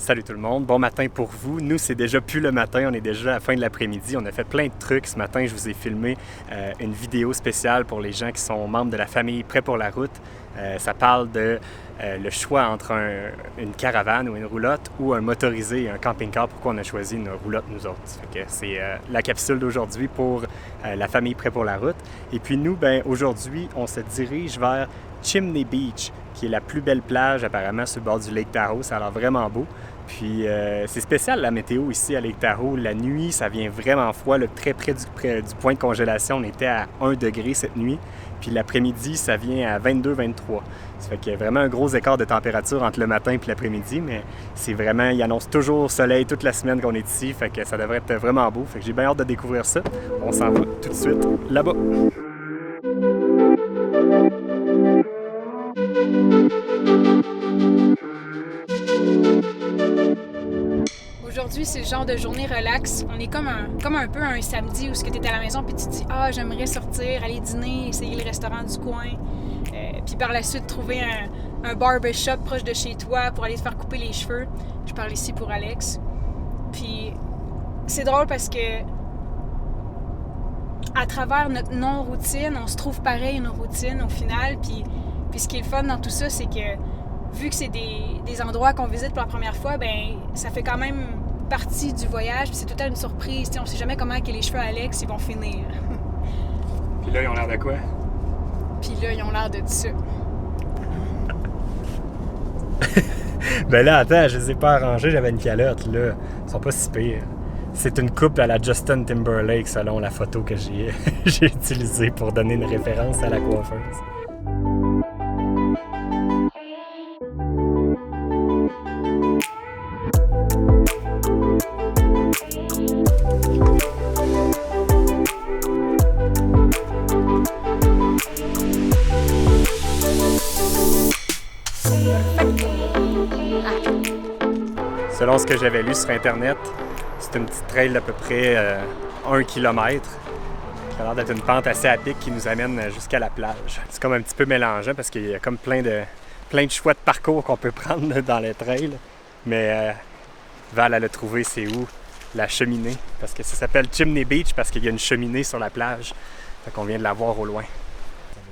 Salut tout le monde, bon matin pour vous. Nous, c'est déjà plus le matin, on est déjà à la fin de l'après-midi. On a fait plein de trucs. Ce matin, je vous ai filmé une vidéo spéciale pour les gens qui sont membres de la famille Prêt pour la route. Ça parle de le choix entre une caravane ou une roulotte ou un motorisé et un camping-car. Pourquoi on a choisi une roulotte, nous autres. C'est la capsule d'aujourd'hui pour la famille Prêt pour la route. Et puis nous, aujourd'hui, on se dirige vers Chimney Beach, qui est la plus belle plage apparemment sur le bord du Lake Tahoe. Ça a l'air vraiment beau. Puis c'est spécial la météo ici à Lake Tahoe. La nuit, ça vient vraiment froid. Là, très près du point de congélation, on était à 1 degré cette nuit. Puis l'après-midi, ça vient à 22-23. Ça fait qu'il y a vraiment un gros écart de température entre le matin et l'après-midi, mais c'est vraiment, il annonce toujours soleil toute la semaine qu'on est ici. Fait que ça devrait être vraiment beau. Fait que j'ai bien hâte de découvrir ça. On s'en va tout de suite là-bas. Aujourd'hui, c'est le genre de journée relax. On est comme un peu un samedi où tu es à la maison puis tu te dis « Ah, j'aimerais sortir, aller dîner, essayer le restaurant du coin. Puis par la suite, trouver un barbershop proche de chez toi pour aller te faire couper les cheveux. » Je parle ici pour Alex. Puis c'est drôle parce que à travers notre non-routine, on se trouve pareil une routine au final. Puis ce qui est le fun dans tout ça, c'est que vu que c'est des endroits qu'on visite pour la première fois, ça fait quand même partie du voyage, puis c'est tout le temps une surprise. On sait jamais comment que les cheveux à Alex ils vont finir. Puis là, ils ont l'air de quoi? Puis là, ils ont l'air de ça. Ben là, attends, je les ai pas arrangés, j'avais une calotte, là. Ils sont pas si pires. C'est une coupe à la Justin Timberlake, selon la photo que j'ai utilisée pour donner une référence à la coiffeuse. Selon ce que j'avais lu sur Internet, c'est une petite trail d'à peu près 1 km. Ça a l'air d'être une pente assez à pic qui nous amène jusqu'à la plage. C'est comme un petit peu mélangeant parce qu'il y a comme plein de choix de parcours qu'on peut prendre dans les trails. Mais Val, elle a trouvé c'est où? La cheminée. Parce que ça s'appelle Chimney Beach parce qu'il y a une cheminée sur la plage. Fait qu'on vient de la voir au loin.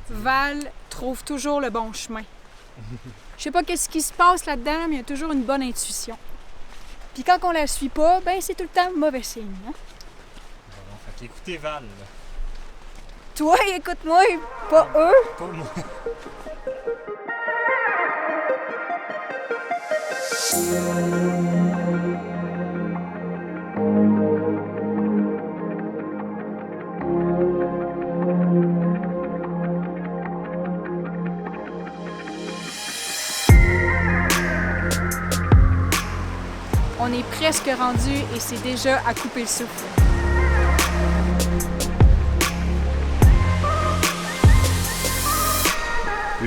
Val trouve toujours le bon chemin. Je sais pas qu'est-ce qui se passe là-dedans, mais il y a toujours une bonne intuition. Puis quand on la suit pas, c'est tout le temps mauvais signe. Hein? Bon, fait qu'écoutez Val. Là. Toi, écoute-moi, pas eux. Pas moi. On est presque rendu et c'est déjà à couper le souffle.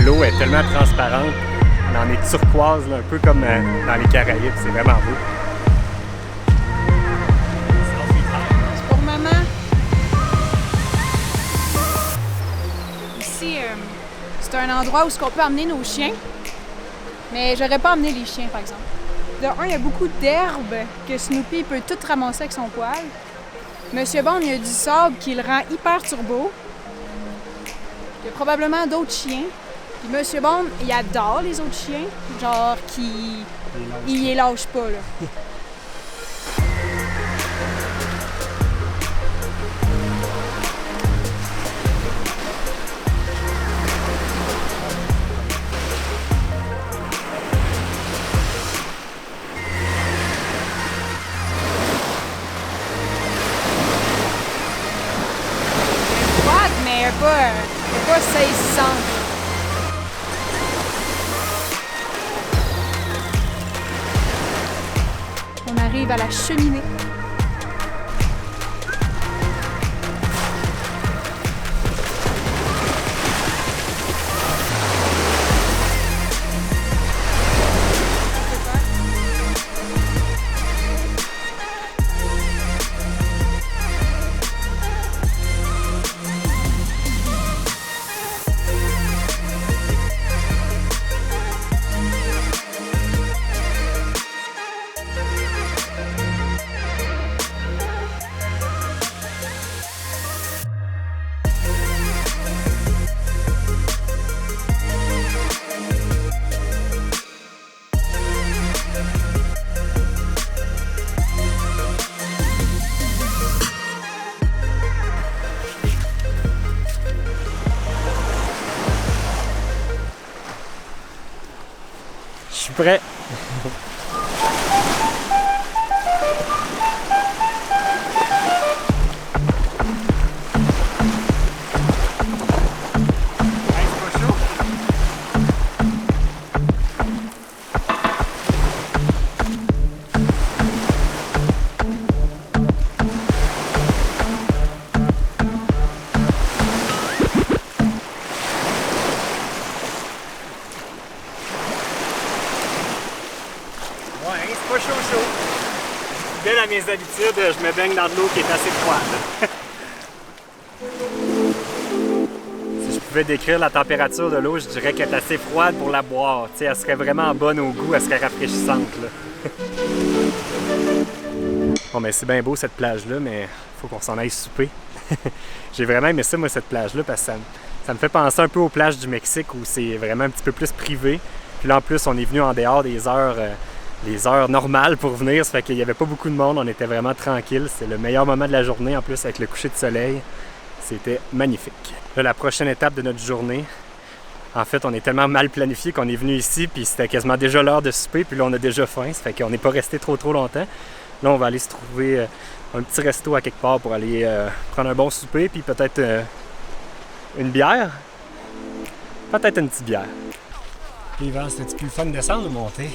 L'eau est tellement transparente, on en est turquoise, là, un peu comme dans les Caraïbes, c'est vraiment beau. C'est pour maman. Ici, c'est un endroit où on peut emmener nos chiens, mais j'aurais pas emmené les chiens, par exemple. De un, il y a beaucoup d'herbe que Snoopy peut tout ramasser avec son poil. Monsieur Bond, il y a du sable qui le rend hyper turbo. Il y a probablement d'autres chiens. Puis Monsieur Bond, il adore les autres chiens, genre il les lâche pas, là. Mais pas saisissante. On arrive à la cheminée. suis prêt. Pas chaud. Fidèle à mes habitudes, je me baigne dans de l'eau qui est assez froide. Si je pouvais décrire la température de l'eau, je dirais qu'elle est assez froide pour la boire. T'sais, elle serait vraiment bonne au goût, elle serait rafraîchissante. Là. Bon, mais c'est bien beau cette plage-là, mais il faut qu'on s'en aille souper. J'ai vraiment aimé ça, moi, cette plage-là, parce que ça me fait penser un peu aux plages du Mexique où c'est vraiment un petit peu plus privé. Puis là, en plus, on est venu en dehors des heures normales pour venir, ça fait qu'il n'y avait pas beaucoup de monde, on était vraiment tranquille. C'est le meilleur moment de la journée, en plus avec le coucher de soleil. C'était magnifique. Là, la prochaine étape de notre journée, en fait, on est tellement mal planifié qu'on est venu ici, puis c'était quasiment déjà l'heure de souper, puis là, on a déjà faim, ça fait qu'on n'est pas resté trop longtemps. Là, on va aller se trouver un petit resto à quelque part pour aller prendre un bon souper, puis peut-être une bière. Peut-être une petite bière. L'hiver, c'était plus fun de descendre ou monter?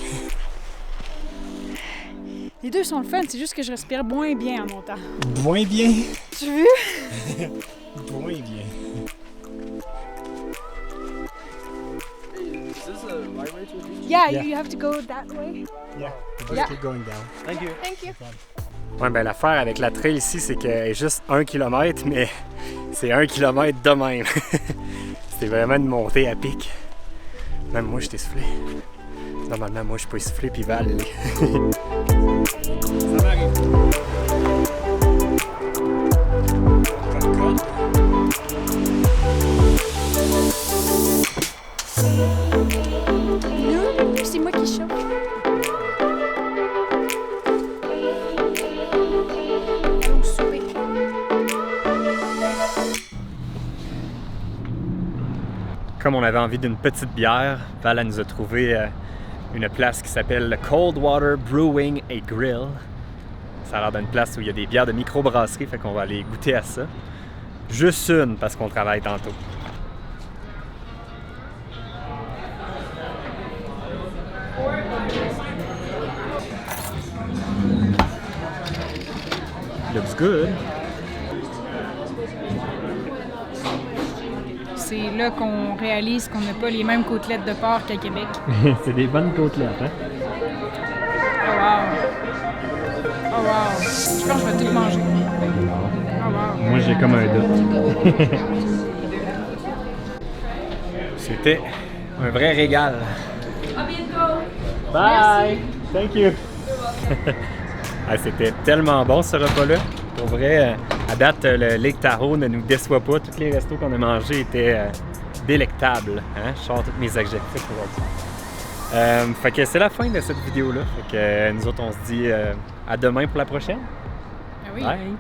Les deux sont le fun, c'est juste que je respire moins bien en montant. Moins bien? Tu veux? Moins bien. Yeah, you have to go that way. Yeah, Yeah. keep going down. Thank you. Thank you. Ouais, ben l'affaire avec la trail ici, c'est qu'elle est juste 1 km, mais c'est 1 km de même. C'était vraiment une montée à pic. Même moi, je t'ai soufflé. Normalement, moi, je suis pas essoufflé, puis Val, elle est... Ça m'arrive. Non, c'est moi qui chauffe. Allons souper. Comme on avait envie d'une petite bière, Val nous a trouvé une place qui s'appelle Coldwater Brewing and Grill. Ça a l'air d'une place où il y a des bières de microbrasserie, fait qu'on va aller goûter à ça. Juste une, parce qu'on travaille tantôt. Looks good. C'est là qu'on réalise qu'on n'a pas les mêmes côtelettes de porc qu'à Québec. C'est des bonnes côtelettes, hein? Oh wow! Oh wow! Je pense que je vais tout manger. Oh wow! Moi, j'ai comme un doute. C'était un vrai régal. Bye! Thank you! Ah, c'était tellement bon ce repas-là. Pour vrai, à date, le Lake Tahoe ne nous déçoit pas. Tous les restos qu'on a mangés étaient délectables. Hein? Je sors tous mes adjectifs aujourd'hui. Fait que c'est la fin de cette vidéo-là. Fait que nous autres, on se dit à demain pour la prochaine. Ah oui. Bye!